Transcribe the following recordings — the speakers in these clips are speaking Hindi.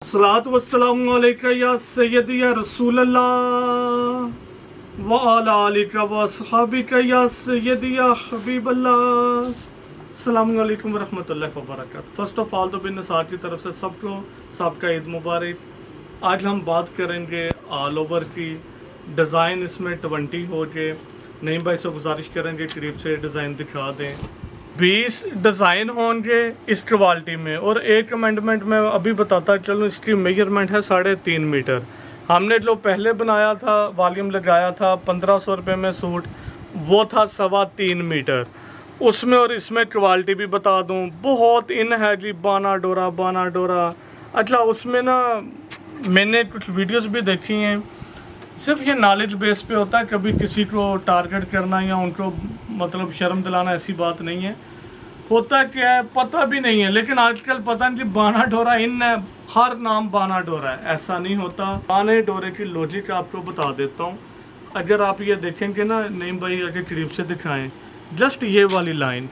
सलातु वस्सलामु अलैका या सय्यदी या रसूलल्लाह व अला आलिका व अस्हाबिका या सय्यदी या हबीबल्लाह। अस्सलामु अलैकुम व रहमतुल्लाहि व बरकातहू। फर्स्ट ऑफ ऑल तो बिन नसार की तरफ से सबको सबका ईद मुबारक। आज हम बात करेंगे ऑल ओवर की। डिज़ाइन इसमें 20 हो गए। नईम भाई से गुजारिश करेंगे करीब से डिज़ाइन दिखा दें। 20 डिज़ाइन होंगे इस क्वालिटी में, और एक अमेंडमेंट में अभी बताता चलो, इसकी मेजरमेंट है 3.5 मीटर। हमने जो पहले बनाया था, वॉल्यूम लगाया था 1500 रुपये में सूट, वो था 3.25 मीटर उसमें। और इसमें क्वालिटी भी बता दूं, बहुत इन है जी, बाना डोरा। अच्छा, उसमें ना मैंने कुछ वीडियोस भी देखी हैं, सिर्फ ये नॉलेज बेस पे होता है, कभी किसी को टारगेट करना या उनको मतलब शर्म दिलाना ऐसी बात नहीं है। होता क्या है पता भी नहीं है, लेकिन आजकल पता नहीं बाना डोरा इन है, हर नाम बाना डोरा है, ऐसा नहीं होता। बाने डोरे की लॉजिक आपको बता देता हूँ। अगर आप ये देखेंगे ना, नईम भाई अगर करीब से दिखाएं, जस्ट ये वाली लाइन,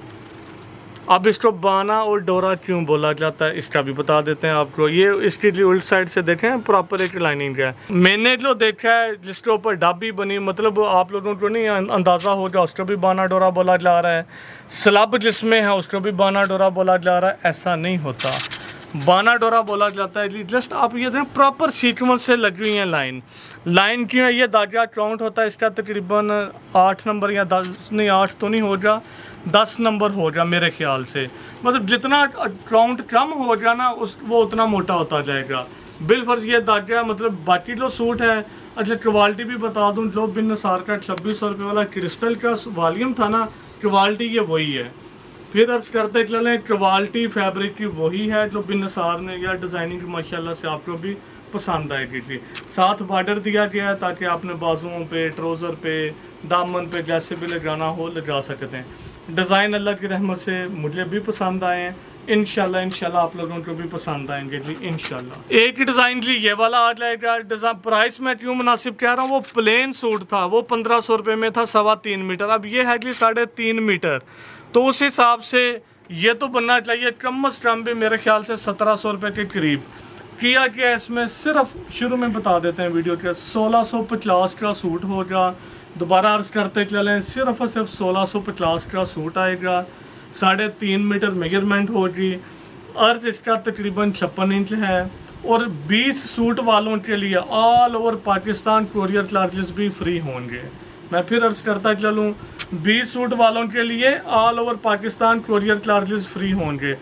अब इसको बाना और डोरा क्यों बोला जाता है इसका भी बता देते हैं आपको। ये इसकी जो उल्ट साइड से देखें, प्रॉपर एक लाइनिंग है। मैंने जो देखा है जिसके ऊपर डाबी बनी, मतलब आप लोगों को नहीं अंदाज़ा होगा, उसको भी बाना डोरा बोला जा रहा है। स्लब जिसमें है उसको भी बाना डोरा बोला जा रहा है, ऐसा नहीं होता। बाना डोरा बोला जाता है जी, जस्ट आप ये देखें प्रॉपर सीक्वेंस से लगी हुई है लाइन क्यों है। ये दागा काउंट होता है इसका तकरीबन 8 नंबर या 10 नहीं, 8 तो नहीं होगा, 10 नंबर होगा मेरे ख्याल से। मतलब जितना काउंट कम होगा ना वो उतना मोटा होता जाएगा। बिलफर्ज ये दागा, मतलब बाकी जो सूट है। अच्छा, क्वालिटी भी बता दूं, जो बिन नसार का 2600 रुपये वाला क्रिस्टल का वॉल्यूम था ना, क्वालिटी ये वही है। फिर अर्ज करते चलें, क्वालिटी फैब्रिक की वही है जो बिन नसार ने, या डिज़ाइनिंग माशाल्लाह से आपको भी पसंद आएगी थी। साथ बॉर्डर दिया गया है ताकि आपने बाजुओं पे, ट्राउज़र पे, दामन पे जैसे भी लगाना हो लगा सकते हैं। डिज़ाइन अल्लाह की रहमत से मुझे भी पसंद आए हैं। इंशाल्लाह आप लोगों को भी पसंद आएंगे जी, इंशाल्लाह। एक डिज़ाइन जी ये वाला आ जाएगा। डिज़ाइन प्राइस मैं क्यों मुनासिब कह रहा हूँ, वो प्लेन सूट था, वो 1500 रुपये में था, 3.25 मीटर। अब ये है जी 3.5 मीटर, तो उस हिसाब से ये तो बनना चाहिए कम अज़ कम भी मेरे ख्याल से 1700 रुपये के करीब। किया गया इसमें सिर्फ, शुरू में बता देते हैं वीडियो के, 1650 का सूट होगा। दोबारा अर्ज करते चलें, सिर्फ और सिर्फ 1650 का सूट आएगा। 3.5 मीटर मेजरमेंट होगी। अर्ज इसका तकरीबन 56 इंच है। और 20 सूट वालों के लिए all over Pakistan courier charges भी फ्री होंगे। मैं फिर अर्ज करता चलूँ, 20 सूट वालों के लिए all over Pakistan courier charges free होंगे।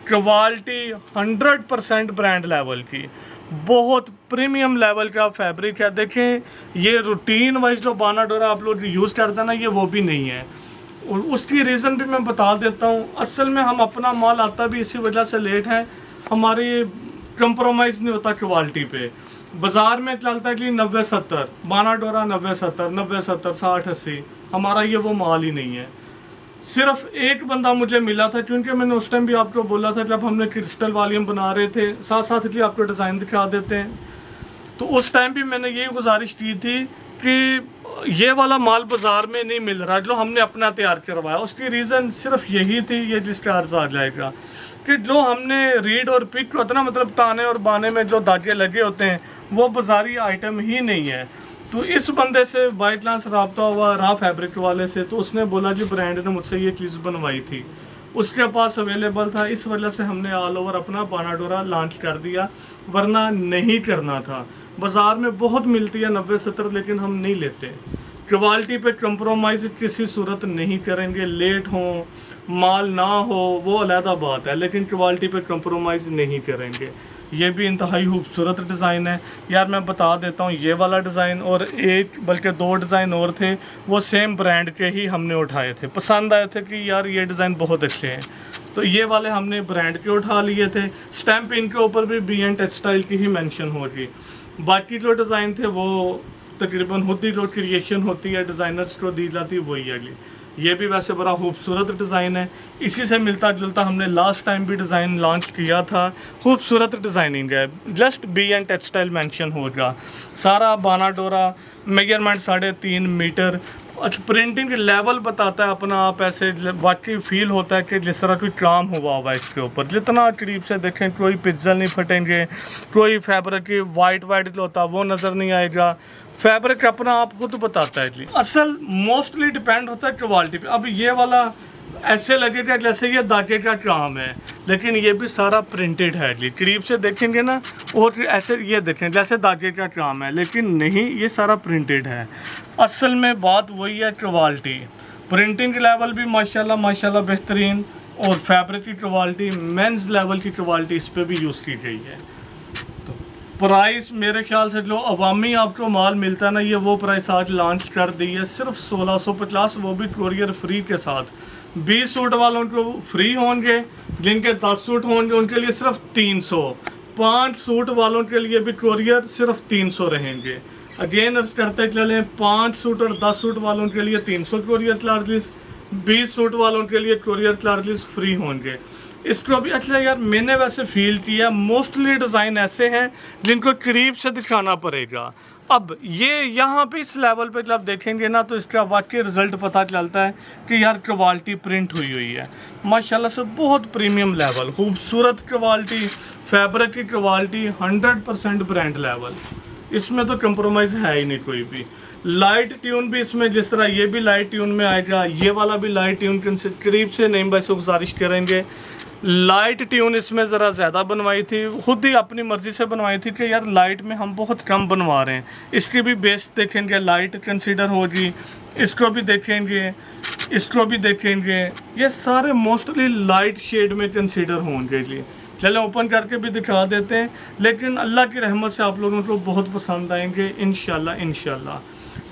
क्वालिटी 100% ब्रांड लेवल की, बहुत प्रीमियम लेवल का फैब्रिक है। देखें, ये रूटीन वाइज जो बाना डोरा आप लोग यूज़ करते हैं ना, ये वो भी नहीं है। और उसकी रीज़न भी मैं बता देता हूँ। असल में हम अपना माल आता भी इसी वजह से लेट है, हमारी कंप्रोमाइज़ नहीं होता क्वालिटी पे। बाज़ार में चलता है कि 90-70 बाना डोरा, 90-70 60-80, हमारा ये वो माल ही नहीं है। सिर्फ एक बंदा मुझे मिला था, क्योंकि मैंने उस टाइम भी आपको बोला था जब हमने क्रिस्टल वॉल्यूम बना रहे थे, साथ साथ इसलिए आपको डिज़ाइन दिखा देते हैं। तो उस टाइम भी मैंने यही गुजारिश की थी कि ये वाला माल बाज़ार में नहीं मिल रहा जो हमने अपना तैयार करवाया। उसकी रीज़न सिर्फ यही थी, ये जिसका अर्ज आ जाएगा, कि जो हमने रीड और पिक होता ना, मतलब ताने और बाने में जो धागे लगे होते हैं, वो बाज़ारी आइटम ही नहीं है। तो इस बंदे से बाई चांस रब्ता हुआ रा फैब्रिक वाले से, तो उसने बोला जी ब्रांड ने मुझसे ये चीज़ बनवाई थी, उसके पास अवेलेबल था, इस वजह से हमने ऑल ओवर अपना बाना डोरा लॉन्च कर दिया, वरना नहीं करना था। बाज़ार में बहुत मिलती है 90-70, लेकिन हम नहीं लेते। क्वालिटी पे कंप्रोमाइज़ किसी सूरत नहीं करेंगे। लेट हो, माल ना हो, वो अलहदा बात है, लेकिन क्वालिटी पे कंप्रोमाइज़ नहीं करेंगे। ये भी इंतहाई खूबसूरत डिज़ाइन है यार। मैं बता देता हूँ, ये वाला डिज़ाइन और एक बल्कि 2 डिज़ाइन और थे, वो सेम ब्रांड के ही हमने उठाए थे। पसंद आए थे कि यार ये डिज़ाइन बहुत अच्छे हैं, तो ये वाले हमने ब्रांड के उठा लिए थे। स्टैम्प इनके ऊपर भी BN टेक्सटाइल की ही मेंशन होगी। बाकी जो डिज़ाइन थे वो तकरीबन खुद ही जो क्रिएशन होती है, डिज़ाइनर्स को दी जाती है, वही है। ये भी वैसे बड़ा खूबसूरत डिज़ाइन है, इसी से मिलता जुलता हमने लास्ट टाइम भी डिज़ाइन लॉन्च किया था। खूबसूरत डिज़ाइनिंग है, जस्ट BN टेक्सटाइल मेंशन होगा। सारा बाना डोरा, मेजरमेंट 3.5 मीटर, अच्छा, प्रिंटिंग के लेवल बताता है अपना आप, ऐसे वाकई फील होता है कि जिस तरह कोई काम हुआ हुआ है इसके ऊपर। जितना करीब से देखें कोई पिक्सल नहीं फटेंगे, कोई फैब्रिक की वाइट जो होता है वो नज़र नहीं आएगा। फैब्रिक अपना आप खुद बताता है जी। असल मोस्टली डिपेंड होता है क्वालिटी पे। अब ये वाला ऐसे लगेगा जैसे ये धागे का काम है, लेकिन ये भी सारा प्रिंटेड है जी। करीब से देखेंगे ना और ऐसे ये देखें जैसे धागे का काम है, लेकिन नहीं, ये सारा प्रिंटेड है। असल में बात वही है, क्वालिटी। प्रिंटिंग लेवल भी माशाल्लाह माशाल्लाह बेहतरीन, और फैब्रिक की क्वालिटी, मेंस लेवल की क्वालिटी इस पर भी यूज़ की गई है। तो प्राइस मेरे ख्याल से जो अवामी आपको माल मिलता है ना, ये वो प्राइस आज लॉन्च कर दी है, सिर्फ 1650, वो भी कोरियर फ्री के साथ। 20 सूट वालों को फ्री होंगे, जिनके 10 सूट होंगे उनके लिए सिर्फ 300। 5 सूट वालों के लिए भी कोरियर सिर्फ 300 रहेंगे। अगेन अर्ज करते चलें, 5 सूट और 10 सूट वालों के लिए 300 कोरियर चार्जेस, 20 सूट वालों के लिए कोरियर चार्जेस फ्री होंगे। इसको भी अच्छा यार, मैंने वैसे फील किया मोस्टली डिज़ाइन ऐसे हैं जिनको करीब से दिखाना पड़ेगा। अब ये यहाँ पे इस लेवल पे जब देखेंगे ना, तो इसका वाकई रिज़ल्ट पता चलता है कि यार क्वालिटी प्रिंट हुई हुई है माशाल्लाह से, बहुत प्रीमियम लेवल, खूबसूरत क्वालिटी, फैब्रिक की क्वालिटी 100% ब्रांड लेवल, इसमें तो कंप्रोमाइज़ है ही नहीं कोई भी। लाइट ट्यून भी इसमें, जिस तरह ये भी लाइट ट्यून में आएगा, ये वाला भी लाइट ट्यून के करीब से नहीं भाई से गुजारिश करेंगे। लाइट ट्यून इसमें ज़रा ज़्यादा बनवाई थी, खुद ही अपनी मर्ज़ी से बनवाई थी कि यार लाइट में हम बहुत कम बनवा रहे हैं। इसकी भी बेस देखेंगे, लाइट कंसीडर होगी, इसको भी देखेंगे, इसको भी देखेंगे, ये सारे मोस्टली लाइट शेड में कंसीडर होंगे जी। चलें ओपन करके भी दिखा देते हैं, लेकिन अल्लाह की रहमत से आप लोगों को बहुत पसंद आएंगे इंशाल्लाह इंशाल्लाह,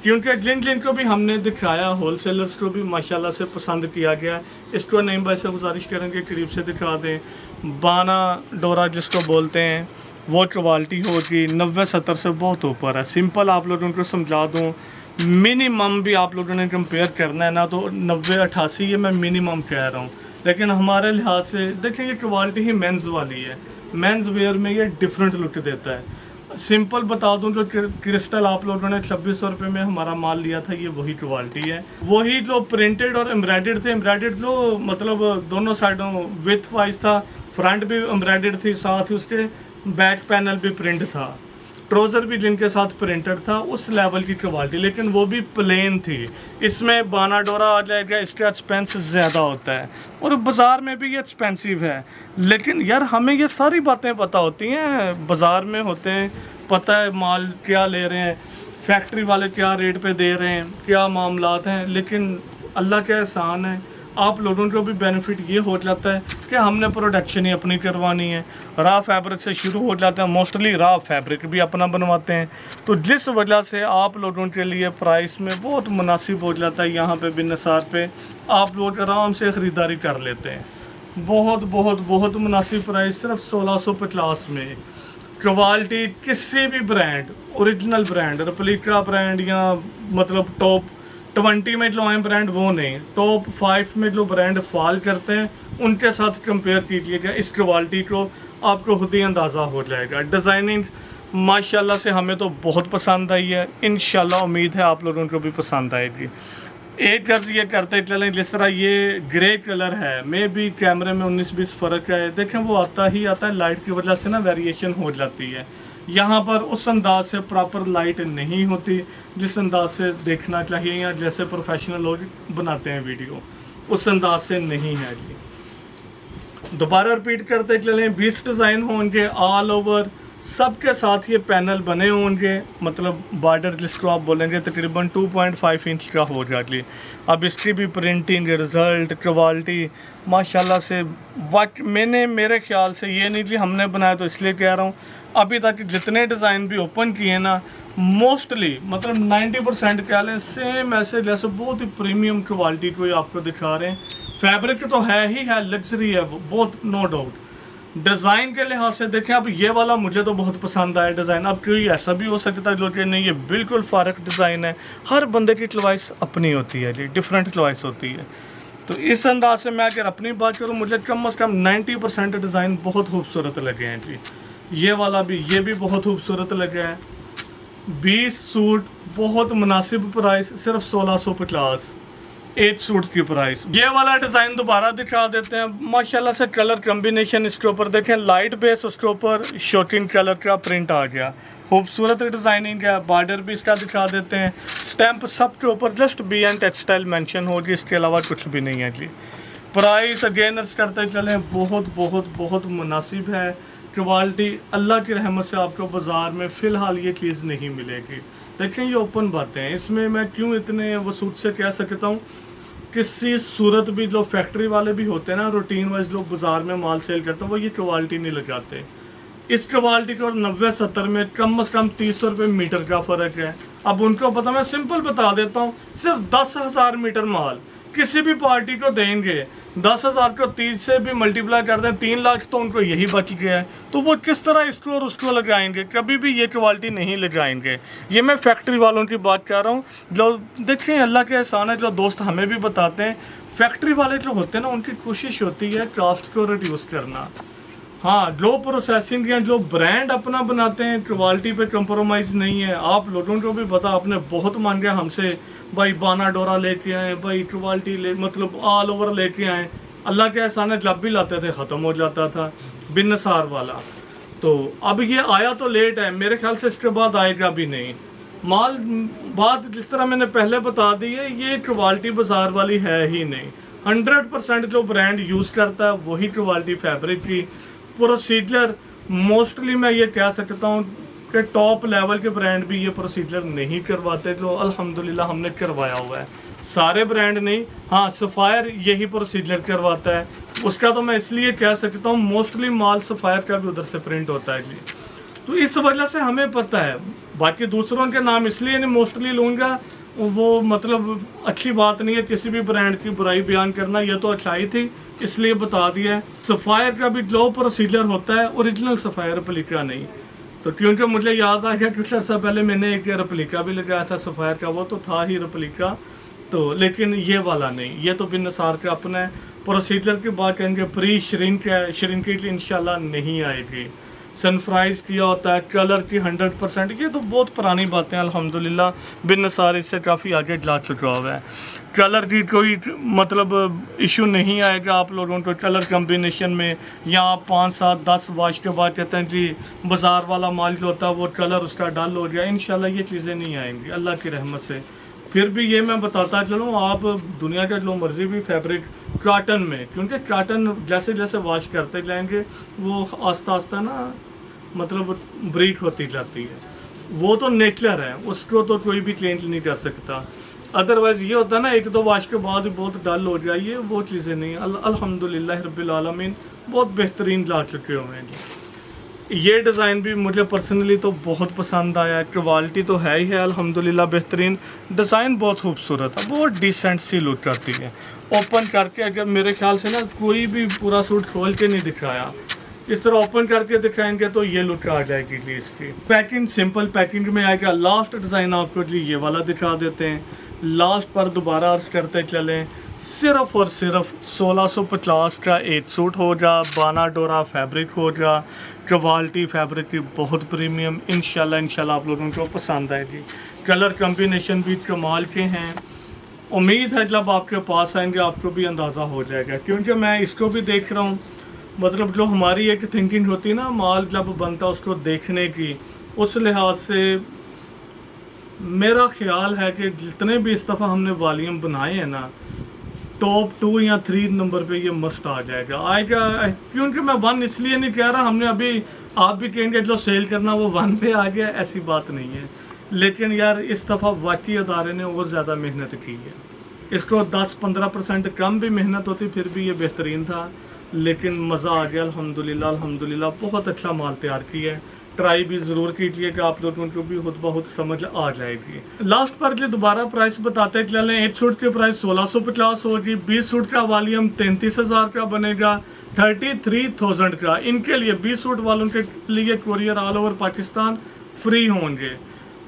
क्योंकि जिन को भी हमने दिखाया होलसेलर्स को भी माशाल्लाह से पसंद किया गया। इसको नहीं भाई से गुजारिश करेंगे करीब से दिखा दें। बाना डोरा जिसको बोलते हैं, वो क्वालिटी होगी 90-70 से बहुत ऊपर है। सिंपल आप लोगों को समझा दूँ, मिनिमम भी आप लोगों ने कंपेयर करना है ना, तो 90-88 ये मैं मिनिमम कह रहा हूँ, लेकिन हमारे लिहाज से देखें ये क्वालिटी ही मेंस वाली है। मेंस वेयर में ये डिफरेंट लुक देता है। सिंपल बता दूं, जो क्रिस्टल आप लोगों ने 2600 रुपये में हमारा माल लिया था, ये वही क्वालिटी है। वही जो प्रिंटेड और एम्ब्रॉयडर्ड थे, एम्ब्रॉयडर्ड जो मतलब दोनों साइडों विथ वाइज था, फ्रंट भी एम्ब्रॉयडर्ड थी, साथ ही उसके बैक पैनल भी प्रिंट था, ट्राउज़र भी जिनके साथ प्रिंटेड था, उस लेवल की क्वालिटी, लेकिन वो भी प्लेन थी। इसमें बाना डोरा आ जाएगा, इसका एक्सपेंस ज़्यादा होता है और बाज़ार में भी ये एक्सपेंसिव है। लेकिन यार हमें ये सारी बातें पता होती हैं, बाज़ार में होते हैं, पता है माल क्या ले रहे हैं, फैक्ट्री वाले क्या रेट पे दे रहे हैं, क्या मामलात हैं। लेकिन अल्लाह का एहसान है, आप लोगों को भी बेनिफिट ये हो जाता है कि हमने प्रोडक्शन ही अपनी करवानी है। रा फैब्रिक से शुरू हो जाता है, मोस्टली रा फैब्रिक भी अपना बनवाते हैं, तो जिस वजह से आप लोगों के लिए प्राइस में बहुत मुनासिब हो जाता है। यहाँ पे भी निसार पे आप लोग आराम से ख़रीदारी कर लेते हैं, बहुत बहुत बहुत मुनासिब प्राइस, सिर्फ 1650 में। क्वालिटी किसी भी brand, original brand, replica brand या मतलब टॉप 20 में जो आए ब्रांड वो नहीं, टॉप 5 में जो ब्रांड फॉल करते हैं उनके साथ कंपेयर कीजिएगा, इस क्वालिटी को आपको खुद ही अंदाज़ा हो जाएगा। डिज़ाइनिंग माशाल्लाह से हमें तो बहुत पसंद आई है, इंशाल्लाह उम्मीद है आप लोगों को भी पसंद आएगी। एक गर्ज ये करते चलें, जिस तरह ये ग्रे कलर है, मे भी कैमरे में 19-20 फ़र्क है, देखें वो आता ही आता है, लाइट की वजह से ना वेरिएशन हो जाती है। यहाँ पर उस अंदाज से प्रॉपर लाइट नहीं होती जिस अंदाज से देखना चाहिए, या जैसे प्रोफेशनल लोग बनाते हैं वीडियो, उस अंदाज से नहीं है जी। दोबारा रिपीट करते चलें, 20 डिज़ाइन होंगे ऑल ओवर, सबके साथ ये पैनल बने होंगे, मतलब बॉर्डर जिसको आप बोलेंगे तकरीबन 2.5 इंच का हो जाती। अब इसकी भी प्रिंटिंग, रिज़ल्ट, क्वालिटी माशाल्लाह से मैंने मेरे ख्याल से ये नहीं कि हमने बनाया तो इसलिए कह रहा हूँ, अभी तक जितने डिज़ाइन भी ओपन किए ना, मोस्टली मतलब 90% कह लें सेम ऐसे जैसे बहुत ही प्रीमियम क्वालिटी को आपको दिखा रहे हैं। फैब्रिक तो है ही है, लग्जरी है वो बहुत, नो डाउट। डिज़ाइन के लिहाज से देखें, अब ये वाला मुझे तो बहुत पसंद आया डिज़ाइन। अब कोई ऐसा भी हो सकता है जो कि नहीं ये बिल्कुल फ़ारक डिज़ाइन है, हर बंदे की चॉइस अपनी होती है जी, डिफरेंट चॉइस होती है। तो इस अंदाज से मैं अगर अपनी बात करूँ, मुझे कम अज़ कम 90% डिज़ाइन बहुत खूबसूरत लगे हैं जी। ये वाला भी, ये भी बहुत खूबसूरत लगे हैं। 20 सूट, बहुत मुनासिब प्राइस, सिर्फ 1650 8 सूट की प्राइस। ये वाला डिज़ाइन दोबारा दिखा देते हैं। माशाल्लाह से कलर कम्बिनेशन इसके ऊपर देखें, लाइट बेस, उसके ऊपर शॉकिंग कलर का प्रिंट आ गया, खूबसूरत डिज़ाइनिंग है। बॉर्डर भी इसका दिखा देते हैं, स्टैंप सब के ऊपर जस्ट BN टेक्सटाइल मेंशन होगी, इसके अलावा कुछ भी नहीं है जी। प्राइस अगेन अर्ज करते चलें, बहुत बहुत बहुत मुनासिब है। क्वालिटी अल्लाह की रहमत से आपको बाज़ार में फ़िलहाल ये चीज़ नहीं मिलेगी। देखें ये ओपन बातें हैं, इसमें मैं क्यों इतने वसूख से कह सकता हूँ, किसी सूरत भी जो फैक्ट्री वाले भी होते हैं ना, रूटीन वाइज लोग बाज़ार में माल सेल करते हैं, वो ये क्वालिटी नहीं लगाते। इस क्वालिटी को 90-70 में कम से कम 300 रुपये मीटर का फ़र्क है। अब उनको पता, मैं सिंपल बता देता हूँ, सिर्फ 10,000 मीटर माल किसी भी पार्टी को देंगे, 10,000 को 30 से भी मल्टीप्लाई कर दें, 3 लाख तो उनको यही बच गया है। तो वो किस तरह इसको और उसको लगाएंगे, कभी भी ये क्वालिटी नहीं लगाएंगे। ये मैं फैक्ट्री वालों की बात कर रहा हूँ। जो देखें अल्लाह के एहसान है, जो दोस्त हमें भी बताते हैं, फैक्ट्री वाले जो होते हैं ना, उनकी कोशिश होती है कास्ट को रिड्यूस करना। हाँ, जो प्रोसेसिंग या जो ब्रांड अपना बनाते हैं, क्वालिटी पे कंप्रोमाइज़ नहीं है। आप लोगों को भी पता, आपने बहुत मांगे हमसे, भाई बाना डोरा लेके आए, भाई क्वालिटी ले, मतलब ऑल ओवर लेके आए। अल्लाह के एहसान है, जब भी लाते थे ख़त्म हो जाता था, बिन्नसार वाला। तो अब ये आया तो लेट है, मेरे ख्याल से इसके बाद आएगा भी नहीं माल। बात जिस तरह मैंने पहले बता दी है, ये क्वालिटी बाज़ार वाली है ही नहीं। 100% जो ब्रांड यूज़ करता है वही क्वालिटी फैब्रिक की। प्रोसीजर मोस्टली मैं ये कह सकता हूँ कि टॉप लेवल के ब्रांड भी ये प्रोसीजर नहीं करवाते, जो अल्हम्दुलिल्लाह हमने करवाया हुआ है। सारे ब्रांड नहीं, हाँ सफ़ायर यही प्रोसीजर करवाता है। उसका तो मैं इसलिए कह सकता हूँ, मोस्टली माल सफ़ायर का भी उधर से प्रिंट होता है जी। तो इस वजह से हमें पता है। बाकी दूसरों के नाम इसलिए नहीं मोस्टली लूँगा, वो मतलब अच्छी बात नहीं है किसी भी ब्रांड की बुराई बयान करना, ये तो अच्छाई थी इसलिए बता दिया है। सफ़ायर का भी जो प्रोसीजर होता है, ओरिजिनल सफ़ायर रेप्लिका नहीं। तो क्योंकि मुझे याद आ गया कुछ अर्सा पहले मैंने एक रेप्लिका भी लगाया था सफ़ायर का, वो तो था ही रेप्लिका, तो लेकिन ये वाला नहीं, ये तो बिन्नसार का अपना है। प्रोसीजर की बात करेंगे, प्री श्रिंक है, श्रिंकेज इंशाल्लाह नहीं आएगी। सनफ्राइज किया होता है, कलर की 100%, ये तो बहुत पुरानी बातें हैं। अल्हम्दुलिल्लाह बिन्नसार इससे काफ़ी आगे जा चुका हुआ है। कलर की कोई मतलब इशू नहीं आएगा आप लोगों को कलर कम्बिनेशन में। यहाँ 5, 7, 10 वाश के बाद कहते हैं जी बाज़ार वाला माल जो होता है वो कलर उसका डल हो गया, इंशाल्लाह ये चीज़ें नहीं आएंगी अल्लाह की रहमत से। फिर भी ये मैं बताता चलूँ, आप दुनिया का जो मर्जी भी फैब्रिक कॉटन में, क्योंकि कॉटन जैसे जैसे वॉश करते जाएंगे वो आस्ता आस्ता ना मतलब ब्रीक होती जाती है, वो तो नेचर है, उसको तो कोई भी चेंज नहीं कर सकता। अदरवाइज़ ये होता है ना, एक दो वॉश के बाद बहुत डल हो जाइए, वो चीज़ें नहीं। अल्हम्दुलिल्लाह रब्बिल आलमीन बहुत बेहतरीन ला चुके हुए हैं जी। ये डिज़ाइन भी मुझे पर्सनली तो बहुत पसंद आया है। क्वालिटी तो है ही है अल्हम्दुलिल्लाह बेहतरीन, डिज़ाइन बहुत खूबसूरत है, बहुत डिसेंट सी लुक करती है। ओपन करके अगर मेरे ख्याल से ना कोई भी पूरा सूट खोल के नहीं दिखाया, इस तरह ओपन करके दिखाएंगे तो ये लुक आ जाएगी जी इसकी। पैकिंग सिंपल पैकिंग में आएगा। लास्ट डिज़ाइन आपको जी ये वाला दिखा देते हैं। लास्ट पर दोबारा अर्ज करते चलें, सिर्फ़ और सिर्फ 1650 का एक सूट होगा, बाना डोरा फैब्रिक होगा, क्वालिटी फैब्रिक की बहुत प्रीमियम, इंशाल्लाह आप लोगों को पसंद आएगी। कलर कम्बिनेशन भी कमाल के हैं। उम्मीद है जब आपके पास आएंगे आपको भी अंदाज़ा हो जाएगा, क्योंकि मैं इसको भी देख रहा हूँ। मतलब जो हमारी एक थिंकिंग होती है ना, माल जब बनता है उसको देखने की, उस लिहाज से मेरा ख्याल है कि जितने भी इस दफ़ा हमने वॉल्यूम बनाए हैं ना, टॉप 2 या 3 नंबर पे ये मस्ट आ जाएगा क्योंकि मैं 1 इसलिए नहीं कह रहा, हमने अभी आप भी कहेंगे जो सेल करना वो 1 पे आ गया, ऐसी बात नहीं है। लेकिन यार इस दफ़ा वाकई अदारे ने और ज़्यादा मेहनत की है। इसको 10-15% कम भी मेहनत होती फिर भी ये बेहतरीन था, लेकिन मज़ा आ गया अल्हम्दुलिल्लाह। बहुत अच्छा माल तैयार किया है। ट्राई भी ज़रूर कीजिए कि आप लोगों को भी खुद बहुत समझ आ जाएगी। लास्ट पर जो दोबारा प्राइस बताते चलें, 1 सूट की प्राइस 1650 होगी, 20 सूट का वॉल्यूम 33,000 का बनेगा, 33,000 का। इनके लिए 20 सूट वालों के लिए courier all over Pakistan free होंगे।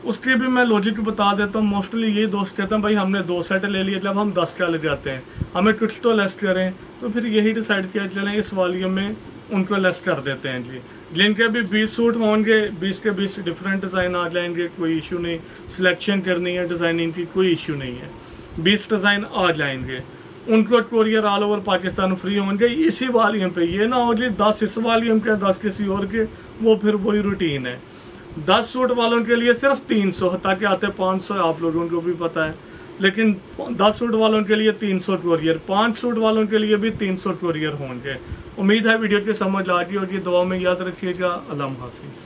उसके भी मैं लॉजिक बता देता हूँ। मोस्टली ये दोस्त कहते हैं भाई हमने 2 सेट ले लिए, जब हम 10 का लगाते हैं, हमें कुछ तो लेस करें, तो फिर यही डिसाइड किया चलें इस वॉल्यूम में उनको लेस कर देते हैं जी। जिनके भी 20 सूट होंगे 20 के 20 डिफरेंट डिज़ाइन आ जाएंगे, कोई इशू नहीं। सिलेक्शन करनी है डिज़ाइनिंग की, कोई इशू नहीं है। 20 डिज़ाइन आ जाएंगे, उनको courier all over Pakistan free होंगे इसी वॉल्यूम पे। ये ना हो जी 10 इस वॉल्यूम के 10 किसी और के, वो फिर वही रूटीन है। 10 सूट वालों के लिए सिर्फ 300, ताकि आते 500 आप लोगों को भी पता है, लेकिन 10 सूट वालों के लिए 300 कोरियर, 5 सूट वालों के लिए भी 300 कोरियर होंगे। उम्मीद है वीडियो की समझ आ गई होगी। दुआ में याद रखिएगा। अल्लाह हाफिज़।